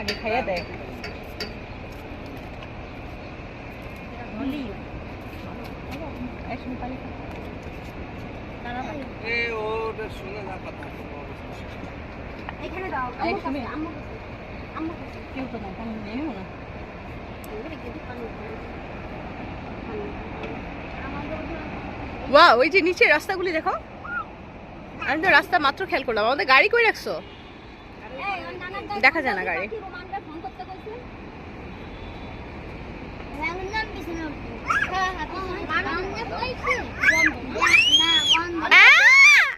আগে খাইয়া দেয়। বাহ, ওই যে নিচে রাস্তাগুলি দেখো। আমি তো রাস্তা মাত্র খেয়াল করলাম। আমাদের গাড়ি কই রাখছো? দেখা যায় না গাড়ি।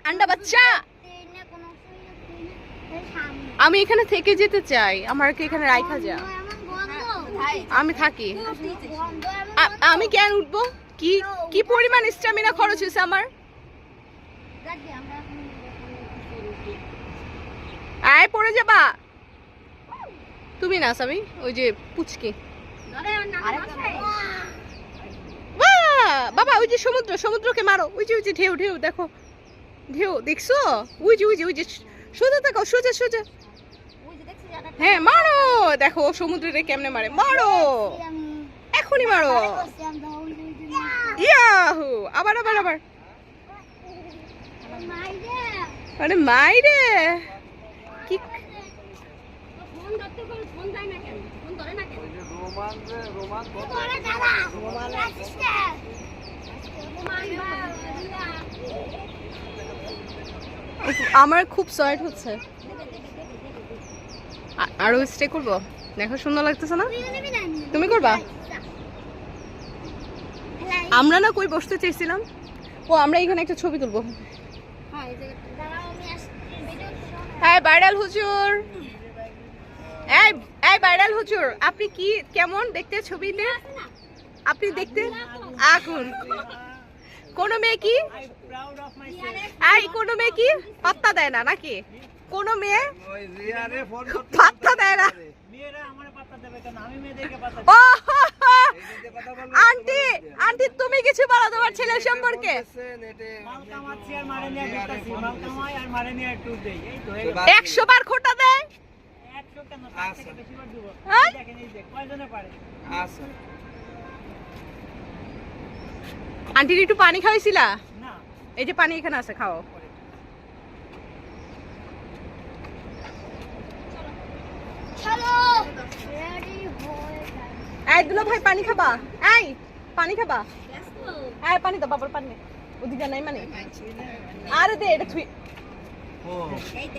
আন্ডা বাচ্চা, আমি এখানে থেকে যেতে চাই। আমার কি এখানে রাইখা যা, আমি থাকি। আমি কেন উঠবো? কি কি পরিমাণ স্ট্যামিনা খরচ হয়েছে আমার। আয় পড়ে যাবা তুমি না, আমি ওই যে পুচকি। বাবা ওই যে সমুদ্র, সমুদ্রকে মারো। ওই যে ঢেউ ঢেউ দেখো, ঢেউ দেখছো? ওই যে সোজা দেখো, সোজা সোজা। হ্যাঁ মারো, দেখো সমুদ্রে কেমনে মারে। মারো, এখনই মারো। ইয়াহু, আবার আবার আবার। আরে মাইরে কি আমার খুব সয়েট হচ্ছে। আরো স্টে করবো? দেখো সুন্দর লাগতেছে না? তুমি করবা? আমরা না কই বসতে চাইছিলাম? ও আমরা এখানে একটা ছবি তুলবো। হ্যাঁ ভাইরাল হুজুর, এই ভাইরাল হুজুর, আপনি কি কেমন দেখতে ছবিতে? আপনি দেখতে আগুন। কোন মেয়ে কি কোন মেয়ে কি পাত্তা দেয় না নাকি? কোন মেয়ে পাত্তা দেয় না? আন্টি আন্টি তুমি কিছু বলো তোমার ছেলের সম্পর্কে। 100 বার খোটা দেয়। আন্টির একটু পানি খাওয়াইছিলা? এই যে পানি এখানে আছে, খাও। এই দুলা ভাই পানি খাবা? এই পানি খাবা? এই পানি দাও বাবার পানি। ওদিকে নাই মানে? আরে দে এটা তুই।